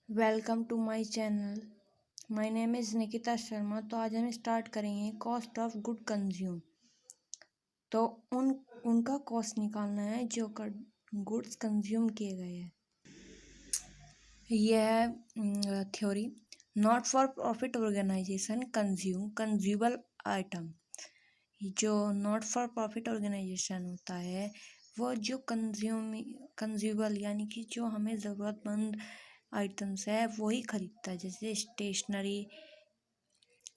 Welcome to my channel. My name is Nikita Sharma. तो आज हम स्टार्ट करेंगे कॉस्ट ऑफ गुड कंज्यूम। तो उनका कॉस्ट निकालना है जो गुड्स कंज्यूम किए गए हैं। यह है theory. Not for profit organisation consume consumable item. जो नॉट फॉर प्रॉफिट ऑर्गेनाइजेशन होता है वो जो कंज्यूमेबल यानी कि जो हमें ज़रूरतमंद आइटम्स है वही खरीदता है, जैसे स्टेशनरी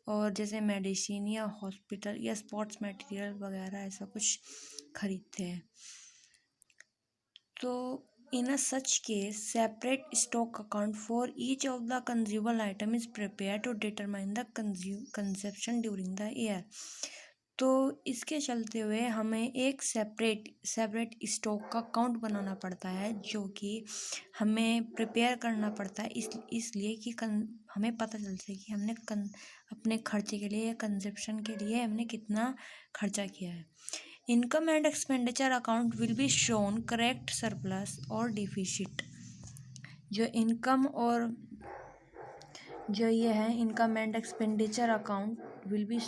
और जैसे मेडिसिन या हॉस्पिटल या स्पोर्ट्स मटेरियल वगैरह ऐसा कुछ खरीदते हैं। तो in a such case separate stock account for each of the consumable item is prepare to determine the consumption during the year. तो इसके चलते हुए हमें एक सेपरेट स्टॉक का अकाउंट बनाना पड़ता है, जो कि हमें प्रिपेयर करना पड़ता है इसलिए कि हमें पता चल सके कि हमने अपने खर्चे के लिए या कंजप्शन के लिए हमने कितना खर्चा किया है। Income and expenditure account will be shown correct surplus और डिफिसिट। जो इनकम और जो ये है income and expenditure account will be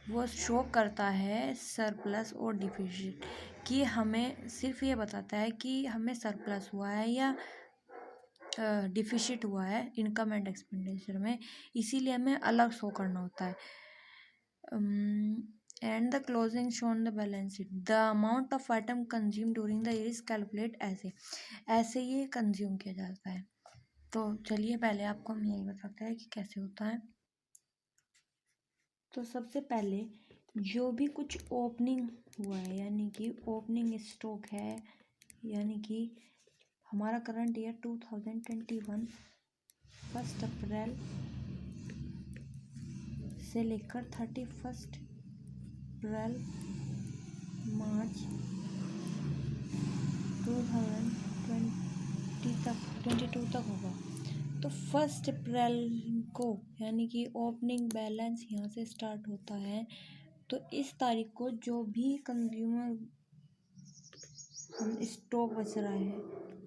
वो शो करता है सरप्लस और डिफिसिट, कि हमें सिर्फ ये बताता है कि हमें सरप्लस हुआ है या डिफिसिट हुआ है इनकम एंड एक्सपेंडिचर में, इसीलिए हमें अलग शो करना होता है। And the closing shown the balance sheet. The amount of item consume during the year is calculate ऐसे ये कंज्यूम किया जाता है। तो चलिए पहले आपको हम यही बताते हैं कि कैसे होता है। तो सबसे पहले जो भी कुछ ओपनिंग हुआ है यानी कि ओपनिंग स्टॉक है, यानी कि हमारा करंट ईयर 2021 1 अप्रैल से लेकर 31 अप्रैल मार्च 2022 तक होगा। तो 1 अप्रैल को यानी कि ओपनिंग बैलेंस यहाँ से स्टार्ट होता है। तो इस तारीख को जो भी कंज्यूमर हम स्टॉक बच रहा है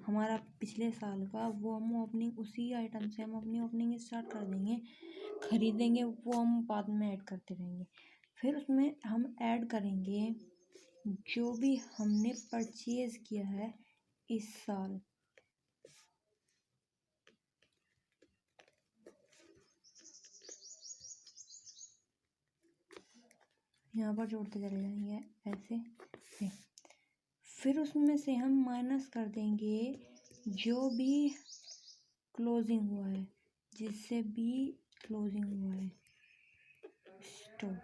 हमारा पिछले साल का, वो हम ओपनिंग उसी आइटम से हम अपनी ओपनिंग स्टार्ट कर देंगे, खरीदेंगे, वो हम बाद में ऐड करते रहेंगे। फिर उसमें हम ऐड करेंगे जो भी हमने परचेज किया है इस साल। यहाँ पर जोड़ते चले जाएंगे ऐसे। फिर उसमें से हम माइनस कर देंगे जो भी क्लोजिंग हुआ है, जिससे भी क्लोजिंग हुआ है स्टॉक,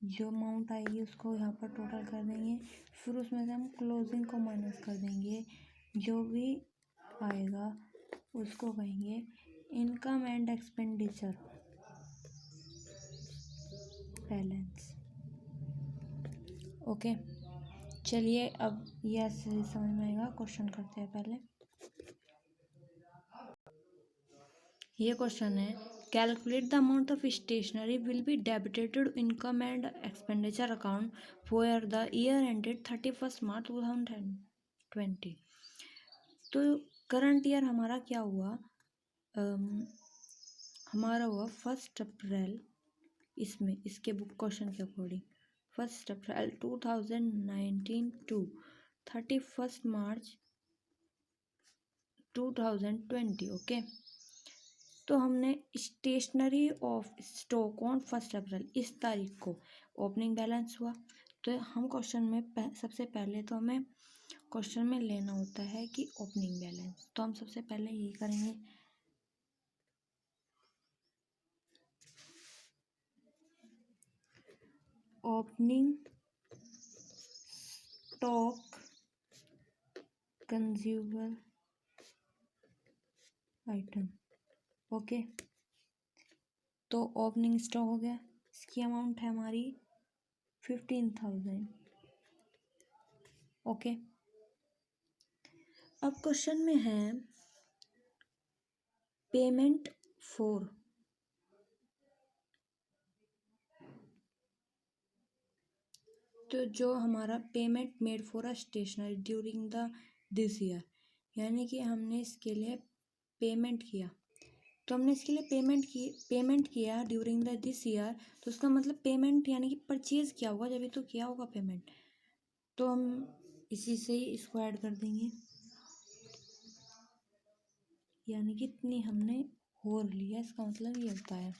जो अमाउंट आएगी उसको यहाँ पर टोटल कर देंगे। फिर उसमें से हम क्लोजिंग को माइनस कर देंगे, जो भी आएगा उसको कहेंगे income and expenditure balance. Okay, चलिए अब यह समझ में आएगा। क्वेश्चन करते हैं पहले। ये क्वेश्चन है, calculate the amount of stationery will be debited to income and expenditure account for the year ended 31 March 2020। तो करंट ईयर हमारा क्या हुआ, हमारा हुआ 1 अप्रैल, इसमें इसके बुक क्वेश्चन के according 1 April 2019 to 31 March 2020। Okay, तो हमने stationery of stock on 1 April इस तारीख को ओपनिंग बैलेंस हुआ। तो हम क्वेश्चन में सबसे पहले तो हमें क्वेश्चन में लेना होता है कि ओपनिंग बैलेंस, तो हम सबसे पहले यही करेंगे। Opening stock consumable item. Okay, तो ओपनिंग स्टॉक हो गया, इसकी अमाउंट है हमारी 15,000। ओके, अब क्वेश्चन में है पेमेंट फॉर। तो जो हमारा payment made for a stationery during the this year, यानी कि हमने इसके लिए पेमेंट किया, तो हमने इसके लिए पेमेंट किया ड्यूरिंग द दिस ईयर, तो उसका मतलब पेमेंट यानी कि परचेज किया होगा, जब तो किया होगा पेमेंट। तो हम इसी से ही इसको ऐड कर देंगे, यानी कि इतनी हमने और लिया, इसका मतलब ये होता है।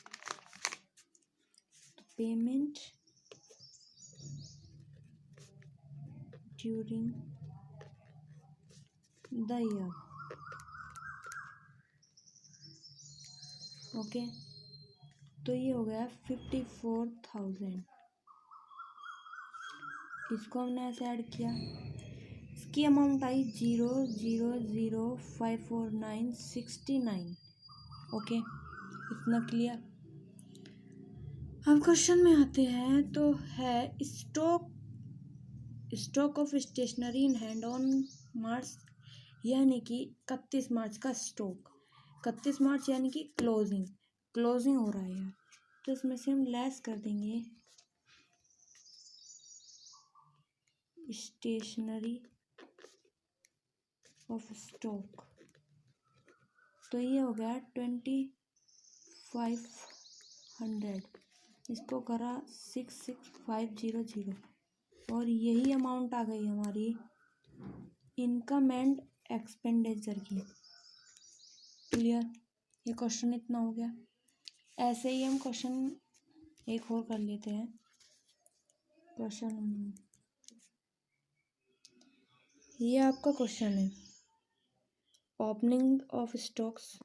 तो payment during the year, okay. तो ये हो गया 54,000, इसको हमने ऐसे ऐड किया, इसकी अमाउंट आई 0,0054969, ओके। इतना क्लियर। अब क्वेश्चन में आते हैं, तो है stock of stationery in hand on March, यानी कि 31 मार्च का स्टॉक, 31 मार्च यानी कि क्लोजिंग हो रहा है यार, तो इसमें से हम लेस कर देंगे स्टेशनरी ऑफ स्टॉक, तो ये हो गया 2500, इसको करा 66500, और यही अमाउंट आ गई हमारी इनकम एंड एक्सपेंडिचर की। क्लियर, ये क्वेश्चन इतना हो गया। ऐसे ही हम क्वेश्चन एक और कर लेते हैं। क्वेश्चन, ये आपका क्वेश्चन है, opening of stocks,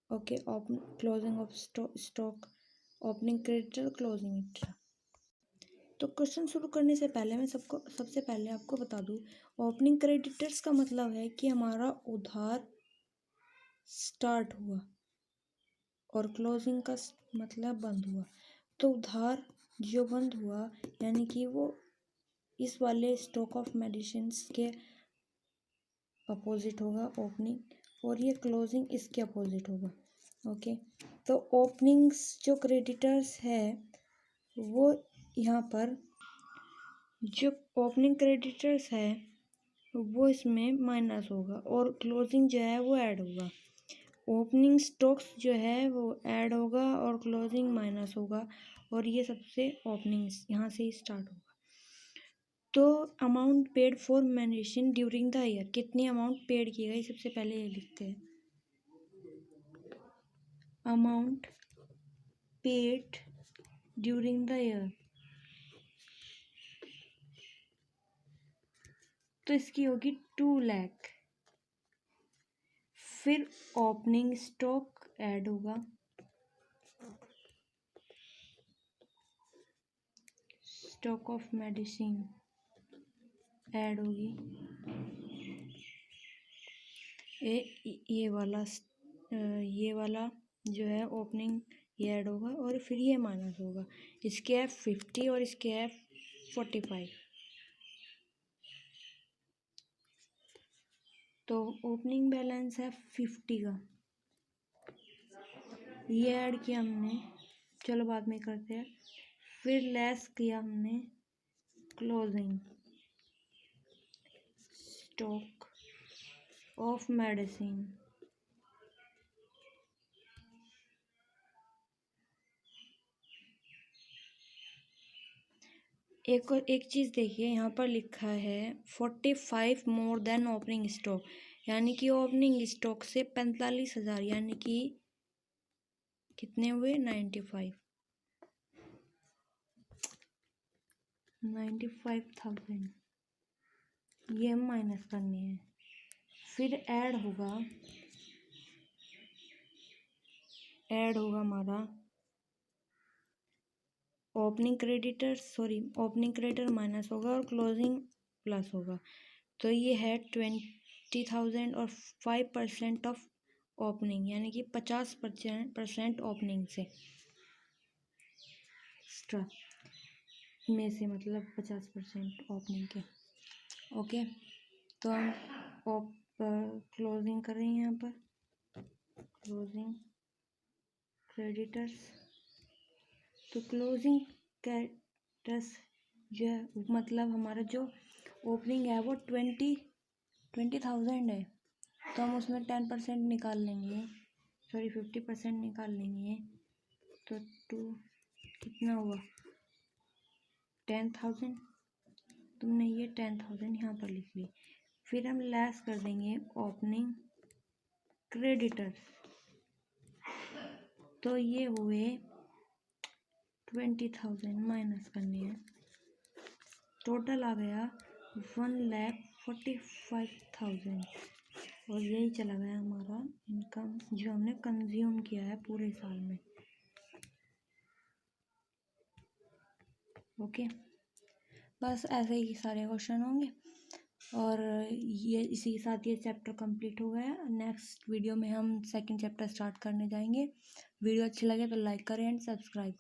okay, closing of stock, opening creditor, closing intra. तो क्वेश्चन शुरू करने से पहले मैं सबसे पहले आपको बता दूं, ओपनिंग क्रेडिटर्स का मतलब है कि हमारा उधार स्टार्ट हुआ, और क्लोजिंग का मतलब बंद हुआ। तो उधार जो बंद हुआ यानी कि वो इस वाले स्टॉक ऑफ मेडिसिन के अपोजिट होगा ओपनिंग, और ये क्लोजिंग इसके अपोजिट होगा, ओके। तो ओपनिंग्स जो क्रेडिटर्स है वो यहाँ पर, जो ओपनिंग क्रेडिटर्स है वो इसमें माइनस होगा, और क्लोजिंग जो है वो ऐड होगा। ओपनिंग स्टॉक्स जो है वो ऐड होगा और क्लोजिंग माइनस होगा, और ये सबसे ओपनिंग यहाँ से ही स्टार्ट होगा। तो amount paid for medicine during the year, कितनी अमाउंट पेड की गई, सबसे पहले ये लिखते हैं, amount paid during the year, तो इसकी होगी 2 लाख। फिर ओपनिंग स्टॉक ऐड होगा, स्टॉक ऑफ मेडिसिन ऐड होगी, ये वाला जो है ओपनिंग ये ऐड होगा, और फिर ये माइनस होगा, इसके है 50 और इसके है 45। तो ओपनिंग बैलेंस है 50 का, ये ऐड किया हमने, चलो बाद में करते हैं। फिर लेस किया हमने क्लोजिंग स्टॉक ऑफ मेडिसिन, एक चीज़ देखिए, यहाँ पर लिखा है 45 मोर देन ओपनिंग स्टॉक, यानी कि ओपनिंग स्टॉक से 45,000, यानी कि कितने हुए 95,000, ये हम माइनस करनी है। फिर ऐड होगा हमारा ओपनिंग क्रेडिटर माइनस होगा और क्लोजिंग प्लस होगा, तो ये है 20,000 और 5% ऑफ ओपनिंग, यानी कि 50% ओपनिंग से एक्स्ट्रा में से, मतलब 50% ओपनिंग के, ओके। तो हम क्लोजिंग कर रहे हैं यहाँ पर, क्लोजिंग क्रेडिटर्स, तो क्लोजिंग क्रेडिटर्स जो है मतलब हमारा जो ओपनिंग है वो 20,000 है, तो हम उसमें 10% निकाल लेंगे, सॉरी 50% निकाल लेंगे। तो 2 कितना हुआ 10,000। तुमने ये 10,000 यहाँ पर लिख ली। फिर हम लेस कर देंगे ओपनिंग क्रेडिटर्स, तो ये हुए 20,000 माइनस करने हैं, टोटल आ गया 1,45,000। और यही चला गया हमारा इनकम जो हमने कंज्यूम किया है पूरे साल में। ओके, बस ऐसे ही सारे क्वेश्चन होंगे। और ये इसी के साथ ये चैप्टर कंप्लीट हो गया। नेक्स्ट वीडियो में हम सेकंड चैप्टर स्टार्ट करने जाएंगे। वीडियो अच्छी लगे तो लाइक करें एंड सब्सक्राइब करें।